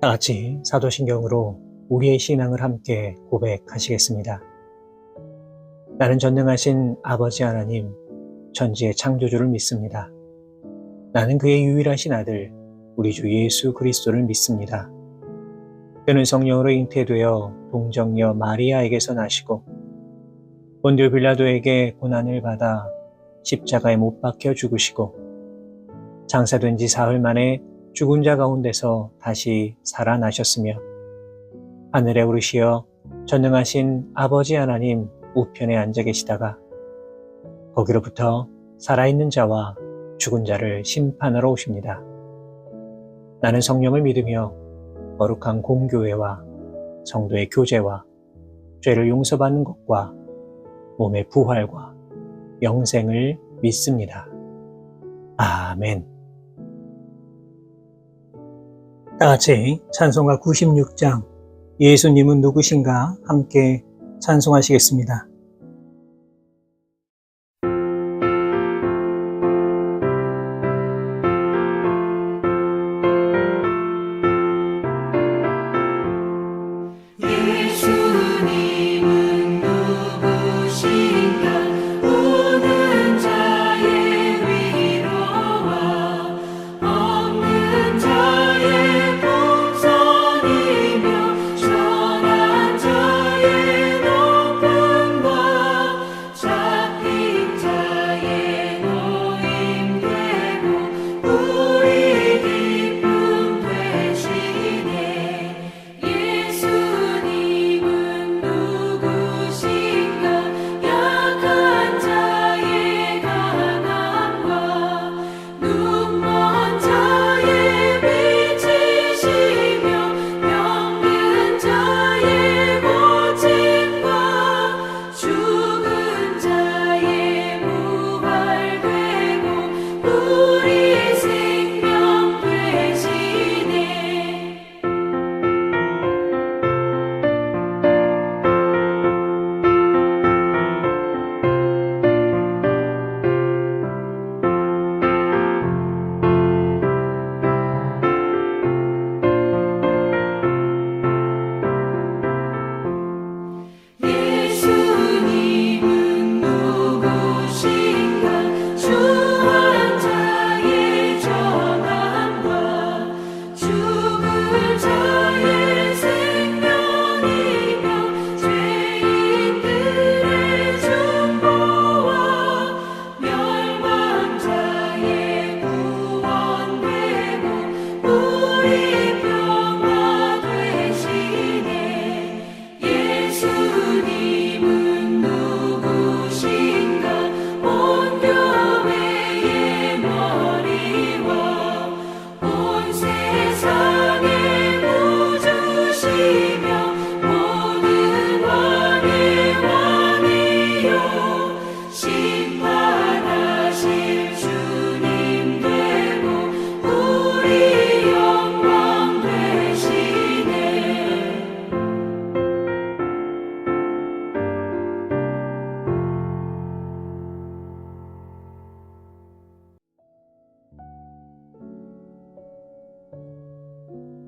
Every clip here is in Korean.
다 같이 사도신경으로 우리의 신앙을 함께 고백하시겠습니다. 나는 전능하신 아버지 하나님, 천지의 창조주를 믿습니다. 나는 그의 유일하신 아들, 우리 주 예수 그리스도를 믿습니다. 그는 성령으로 잉태되어 동정녀 마리아에게서 나시고 본디오 빌라도에게 고난을 받아 십자가에 못 박혀 죽으시고 장사된 지 사흘 만에 죽은 자 가운데서 다시 살아나셨으며 하늘에 오르시어 전능하신 아버지 하나님 우편에 앉아 계시다가 거기로부터 살아있는 자와 죽은 자를 심판하러 오십니다. 나는 성령을 믿으며 거룩한 공교회와 성도의 교제와 죄를 용서받는 것과 몸의 부활과 영생을 믿습니다. 아멘. 다 같이 찬송가 96장 예수님은 누구신가 함께 찬송하시겠습니다.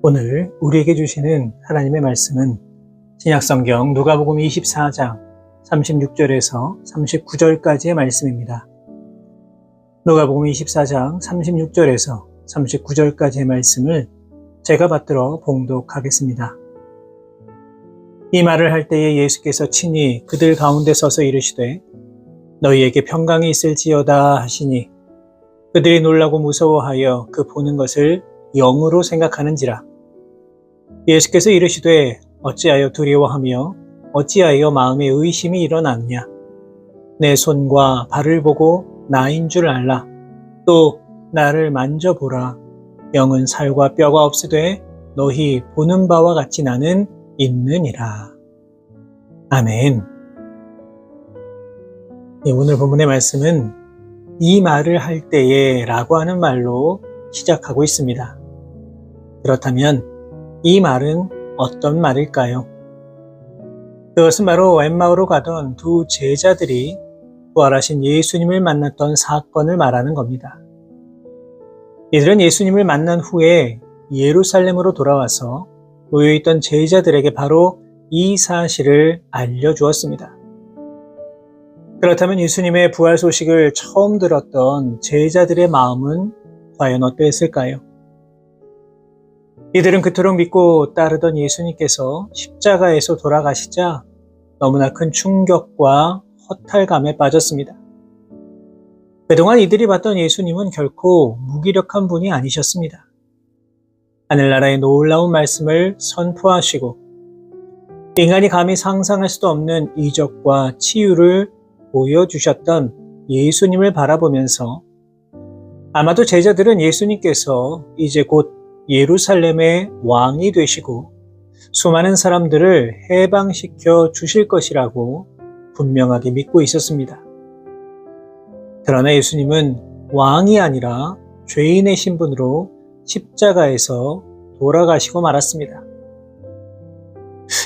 오늘 우리에게 주시는 하나님의 말씀은 신약성경 누가복음 24장 36절에서 39절까지의 말씀입니다. 누가복음 24장 36절에서 39절까지의 말씀을 제가 받들어 봉독하겠습니다. 이 말을 할 때에 예수께서 친히 그들 가운데 서서 이르시되 너희에게 평강이 있을지어다 하시니 그들이 놀라고 무서워하여 그 보는 것을 영으로 생각하는지라. 예수께서 이르시되 어찌하여 두려워하며 어찌하여 마음에 의심이 일어나느냐. 내 손과 발을 보고 나인 줄 알라. 또 나를 만져보라. 영은 살과 뼈가 없으되 너희 보는 바와 같이 나는 있느니라. 아멘. 오늘 본문의 말씀은 이 말을 할 때에 라고 하는 말로 시작하고 있습니다. 그렇다면 이 말은 어떤 말일까요? 그것은 바로 엠마오로 가던 두 제자들이 부활하신 예수님을 만났던 사건을 말하는 겁니다. 이들은 예수님을 만난 후에 예루살렘으로 돌아와서 모여있던 제자들에게 바로 이 사실을 알려주었습니다. 그렇다면 예수님의 부활 소식을 처음 들었던 제자들의 마음은 과연 어떠했을까요? 이들은 그토록 믿고 따르던 예수님께서 십자가에서 돌아가시자 너무나 큰 충격과 허탈감에 빠졌습니다. 그동안 이들이 봤던 예수님은 결코 무기력한 분이 아니셨습니다. 하늘나라의 놀라운 말씀을 선포하시고 인간이 감히 상상할 수도 없는 이적과 치유를 보여주셨던 예수님을 바라보면서 아마도 제자들은 예수님께서 이제 곧 예루살렘의 왕이 되시고 수많은 사람들을 해방시켜 주실 것이라고 분명하게 믿고 있었습니다. 그러나 예수님은 왕이 아니라 죄인의 신분으로 십자가에서 돌아가시고 말았습니다.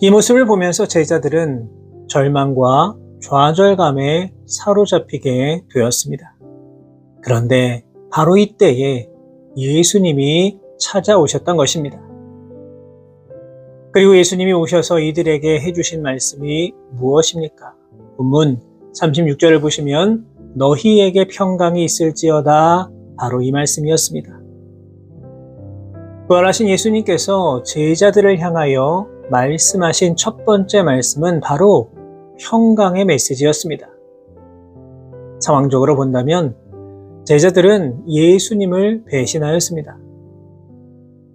이 모습을 보면서 제자들은 절망과 좌절감에 사로잡히게 되었습니다. 그런데 바로 이때에 예수님이 찾아오셨던 것입니다. 그리고 예수님이 오셔서 이들에게 해주신 말씀이 무엇입니까? 본문 36절을 보시면 너희에게 평강이 있을지어다, 바로 이 말씀이었습니다. 부활하신 예수님께서 제자들을 향하여 말씀하신 첫 번째 말씀은 바로 평강의 메시지였습니다. 상황적으로 본다면 제자들은 예수님을 배신하였습니다.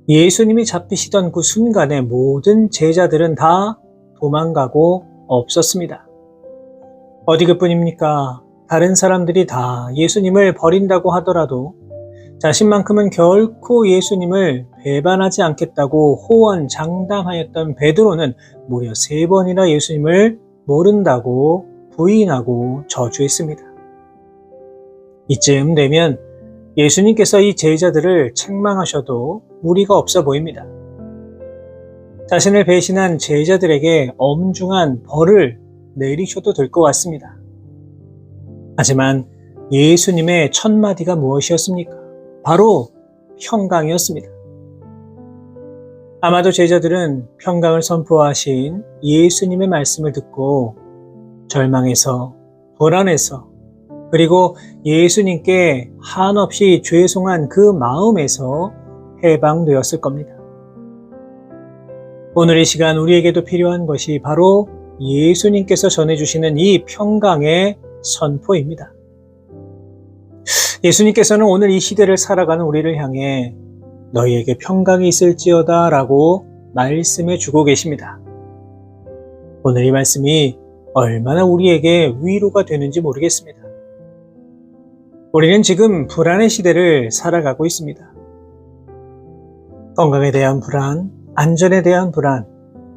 예수님이 잡히시던 그 순간에 모든 제자들은 다 도망가고 없었습니다. 어디 그뿐입니까? 다른 사람들이 다 예수님을 버린다고 하더라도 자신만큼은 결코 예수님을 배반하지 않겠다고 호언장담하였던 베드로는 무려 3번이나 예수님을 모른다고 부인하고 저주했습니다. 이쯤 되면 예수님께서 이 제자들을 책망하셔도 무리가 없어 보입니다. 자신을 배신한 제자들에게 엄중한 벌을 내리셔도 될 것 같습니다. 하지만 예수님의 첫 마디가 무엇이었습니까? 바로 평강이었습니다. 아마도 제자들은 평강을 선포하신 예수님의 말씀을 듣고 절망해서, 불안해서, 그리고 예수님께 한없이 죄송한 그 마음에서 해방되었을 겁니다. 오늘 이 시간 우리에게도 필요한 것이 바로 예수님께서 전해주시는 이 평강의 선포입니다. 예수님께서는 오늘 이 시대를 살아가는 우리를 향해 너희에게 평강이 있을지어다 라고 말씀해 주고 계십니다. 오늘 이 말씀이 얼마나 우리에게 위로가 되는지 모르겠습니다. 우리는 지금 불안의 시대를 살아가고 있습니다. 건강에 대한 불안, 안전에 대한 불안,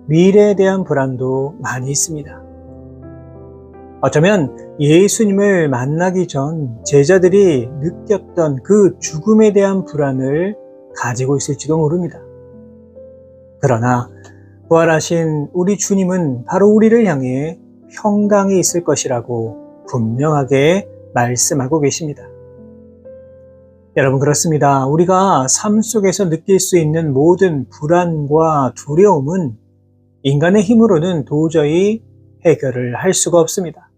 미래에 대한 불안도 많이 있습니다. 어쩌면 예수님을 만나기 전 제자들이 느꼈던 그 죽음에 대한 불안을 가지고 있을지도 모릅니다. 그러나 부활하신 우리 주님은 바로 우리를 향해 평강이 있을 것이라고 분명하게 말씀하고 계십니다. 여러분, 그렇습니다. 우리가 삶 속에서 느낄 수 있는 모든 불안과 두려움은 인간의 힘으로는 도저히 해결을 할 수가 없습니다.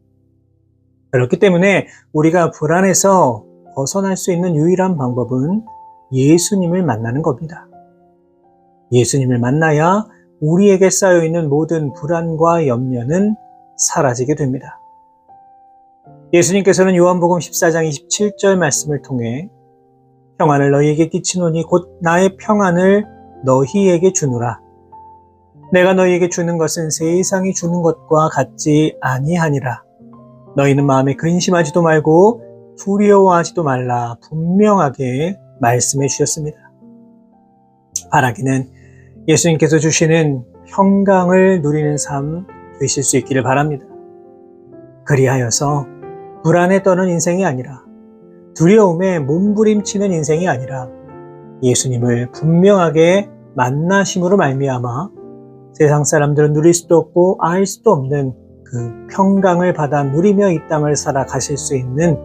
그렇기 때문에 우리가 불안에서 벗어날 수 있는 유일한 방법은 예수님을 만나는 겁니다. 예수님을 만나야 우리에게 쌓여있는 모든 불안과 염려는 사라지게 됩니다. 예수님께서는 요한복음 14장 27절 말씀을 통해 평안을 너희에게 끼치노니 곧 나의 평안을 너희에게 주노라. 내가 너희에게 주는 것은 세상이 주는 것과 같지 아니하니라. 너희는 마음에 근심하지도 말고 두려워하지도 말라 분명하게 말씀해 주셨습니다. 바라기는 예수님께서 주시는 평강을 누리는 삶 되실 수 있기를 바랍니다. 그리하여서 불안에 떠는 인생이 아니라, 두려움에 몸부림치는 인생이 아니라 예수님을 분명하게 만나심으로 말미암아 세상 사람들은 누릴 수도 없고 알 수도 없는 그 평강을 받아 누리며 이 땅을 살아가실 수 있는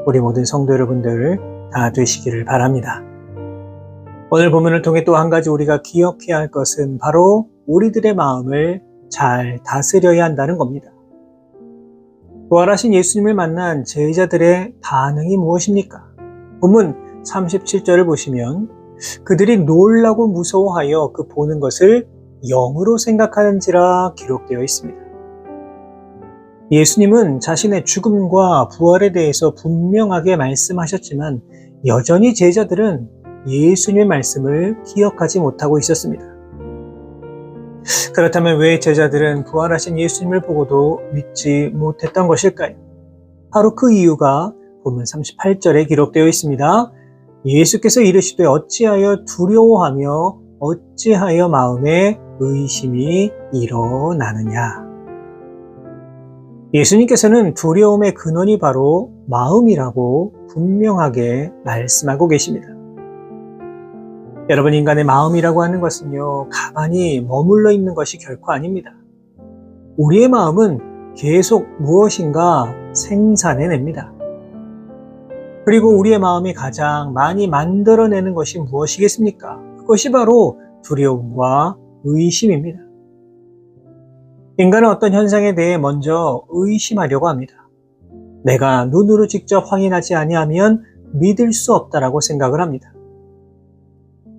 우리 모든 성도 여러분들 다 되시기를 바랍니다. 오늘 본문을 통해 또 한 가지 우리가 기억해야 할 것은 바로 우리들의 마음을 잘 다스려야 한다는 겁니다. 부활하신 예수님을 만난 제자들의 반응이 무엇입니까? 본문 37절을 보시면 그들이 놀라고 무서워하여 그 보는 것을 영으로 생각하는지라 기록되어 있습니다. 예수님은 자신의 죽음과 부활에 대해서 분명하게 말씀하셨지만 여전히 제자들은 예수님의 말씀을 기억하지 못하고 있었습니다. 그렇다면 왜 제자들은 부활하신 예수님을 보고도 믿지 못했던 것일까요? 바로 그 이유가 본문 38절에 기록되어 있습니다. 예수께서 이르시되 어찌하여 두려워하며 어찌하여 마음에 의심이 일어나느냐. 예수님께서는 두려움의 근원이 바로 마음이라고 분명하게 말씀하고 계십니다. 여러분, 인간의 마음이라고 하는 것은요, 가만히 머물러 있는 것이 결코 아닙니다. 우리의 마음은 계속 무엇인가 생산해냅니다. 그리고 우리의 마음이 가장 많이 만들어내는 것이 무엇이겠습니까? 그것이 바로 두려움과 의심입니다. 인간은 어떤 현상에 대해 먼저 의심하려고 합니다. 내가 눈으로 직접 확인하지 아니하면 믿을 수 없다라고 생각을 합니다.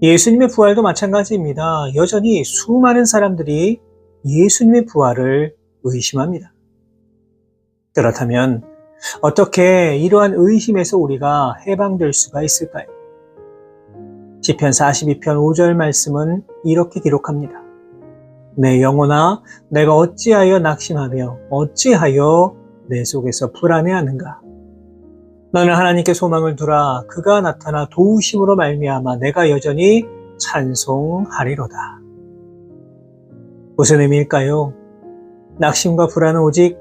예수님의 부활도 마찬가지입니다. 여전히 수많은 사람들이 예수님의 부활을 의심합니다. 그렇다면 어떻게 이러한 의심에서 우리가 해방될 수가 있을까요? 시편 42편 5절 말씀은 이렇게 기록합니다. 내 영혼아, 내가 어찌하여 낙심하며 어찌하여 내 속에서 불안해하는가? 너는 하나님께 소망을 두라. 그가 나타나 도우심으로 말미암아 내가 여전히 찬송하리로다. 무슨 의미일까요? 낙심과 불안은 오직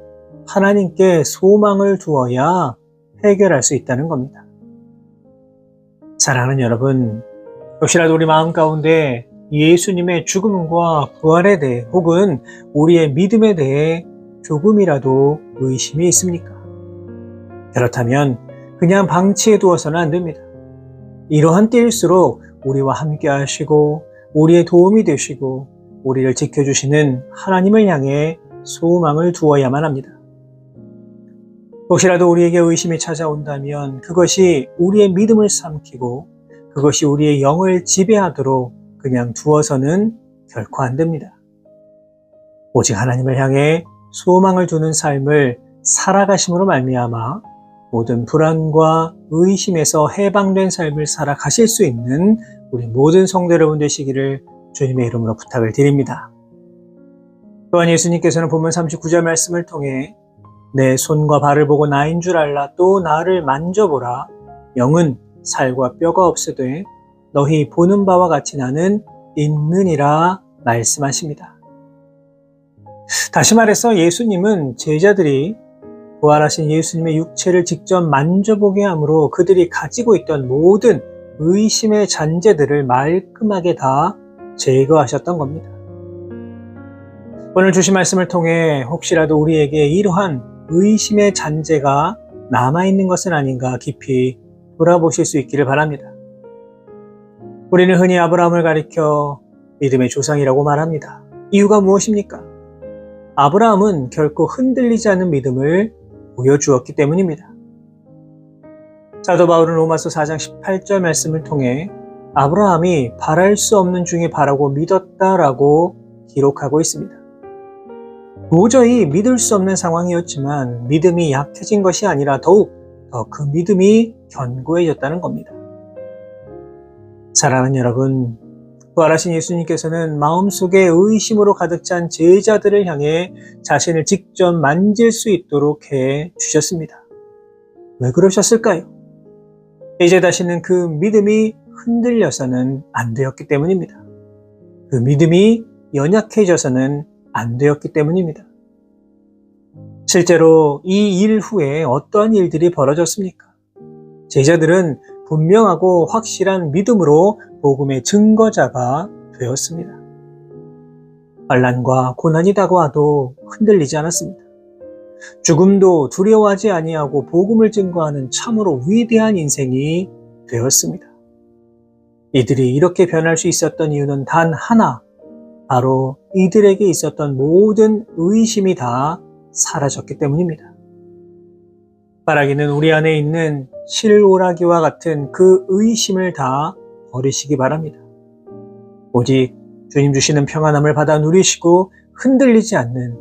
하나님께 소망을 두어야 해결할 수 있다는 겁니다. 사랑하는 여러분, 혹시라도 우리 마음 가운데 예수님의 죽음과 부활에 대해 혹은 우리의 믿음에 대해 조금이라도 의심이 있습니까? 그렇다면 그냥 방치해 두어서는 안 됩니다. 이러한 때일수록 우리와 함께 하시고 우리의 도움이 되시고 우리를 지켜주시는 하나님을 향해 소망을 두어야만 합니다. 혹시라도 우리에게 의심이 찾아온다면 그것이 우리의 믿음을 삼키고 그것이 우리의 영을 지배하도록 그냥 두어서는 결코 안 됩니다. 오직 하나님을 향해 소망을 두는 삶을 살아가심으로 말미암아 모든 불안과 의심에서 해방된 삶을 살아가실 수 있는 우리 모든 성도 여러분 되시기를 주님의 이름으로 부탁을 드립니다. 또한 예수님께서는 본문 39절 말씀을 통해 내 손과 발을 보고 나인 줄 알라. 또 나를 만져보라. 영은 살과 뼈가 없으되 너희 보는 바와 같이 나는 있느니라 말씀하십니다. 다시 말해서 예수님은 제자들이 부활하신 예수님의 육체를 직접 만져보게 함으로 그들이 가지고 있던 모든 의심의 잔재들을 말끔하게 다 제거하셨던 겁니다. 오늘 주신 말씀을 통해 혹시라도 우리에게 이러한 의심의 잔재가 남아있는 것은 아닌가 깊이 돌아보실 수 있기를 바랍니다. 우리는 흔히 아브라함을 가리켜 믿음의 조상이라고 말합니다. 이유가 무엇입니까? 아브라함은 결코 흔들리지 않는 믿음을 보여주었기 때문입니다. 사도 바울은 로마서 4장 18절 말씀을 통해 아브라함이 바랄 수 없는 중에 바라고 믿었다라고 기록하고 있습니다. 도저히 믿을 수 없는 상황이었지만 믿음이 약해진 것이 아니라 더욱 더 그 믿음이 견고해졌다는 겁니다. 사랑하는 여러분, 부활하신 예수님께서는 마음속에 의심으로 가득 찬 제자들을 향해 자신을 직접 만질 수 있도록 해 주셨습니다. 왜 그러셨을까요? 이제 다시는 그 믿음이 흔들려서는 안 되었기 때문입니다. 그 믿음이 연약해져서는 안 되었기 때문입니다. 실제로 이 일 후에 어떠한 일들이 벌어졌습니까? 제자들은 분명하고 확실한 믿음으로 복음의 증거자가 되었습니다. 환난과 고난이 다가와도 흔들리지 않았습니다. 죽음도 두려워하지 아니하고 복음을 증거하는 참으로 위대한 인생이 되었습니다. 이들이 이렇게 변할 수 있었던 이유는 단 하나, 바로 이들에게 있었던 모든 의심이 다 사라졌기 때문입니다. 바라기는 우리 안에 있는 실오라기와 같은 그 의심을 다 버리시기 바랍니다. 오직 주님 주시는 평안함을 받아 누리시고 흔들리지 않는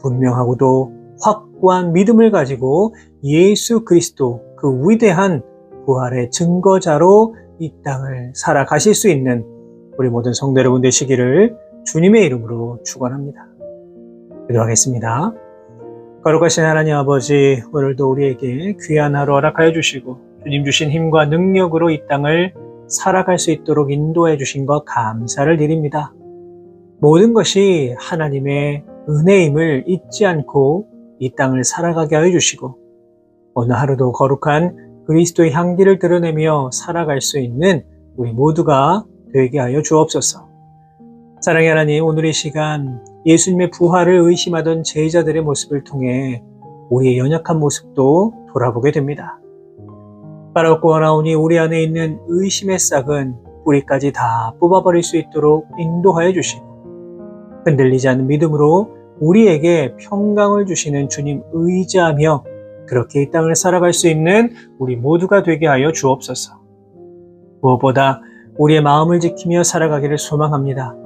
분명하고도 확고한 믿음을 가지고 예수 그리스도 그 위대한 부활의 증거자로 이 땅을 살아가실 수 있는 우리 모든 성도 여러분 되시기를 주님의 이름으로 축원합니다. 기도하겠습니다. 거룩하신 하나님 아버지, 오늘도 우리에게 귀한 하루 허락하여 주시고 주님 주신 힘과 능력으로 이 땅을 살아갈 수 있도록 인도해 주신 것 감사를 드립니다. 모든 것이 하나님의 은혜임을 잊지 않고 이 땅을 살아가게 하여 주시고 오늘 하루도 거룩한 그리스도의 향기를 드러내며 살아갈 수 있는 우리 모두가 되게 하여 주옵소서. 사랑의 하나님, 오늘 이 시간 예수님의 부활을 의심하던 제자들의 모습을 통해 우리의 연약한 모습도 돌아보게 됩니다. 바라옵고 원하오니 우리 안에 있는 의심의 싹은 뿌리까지 다 뽑아버릴 수 있도록 인도하여 주시고 흔들리지 않는 믿음으로 우리에게 평강을 주시는 주님 의지하며 그렇게 이 땅을 살아갈 수 있는 우리 모두가 되게 하여 주옵소서. 무엇보다 우리의 마음을 지키며 살아가기를 소망합니다.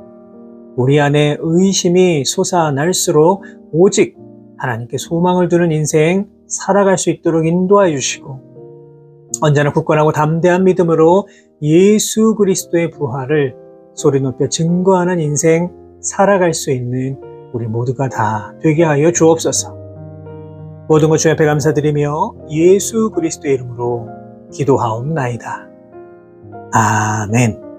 우리 안에 의심이 솟아날수록 오직 하나님께 소망을 두는 인생 살아갈 수 있도록 인도하여 주시고 언제나 굳건하고 담대한 믿음으로 예수 그리스도의 부활을 소리 높여 증거하는 인생 살아갈 수 있는 우리 모두가 다 되게 하여 주옵소서. 모든 것 주 앞에 감사드리며 예수 그리스도의 이름으로 기도하옵나이다. 아멘.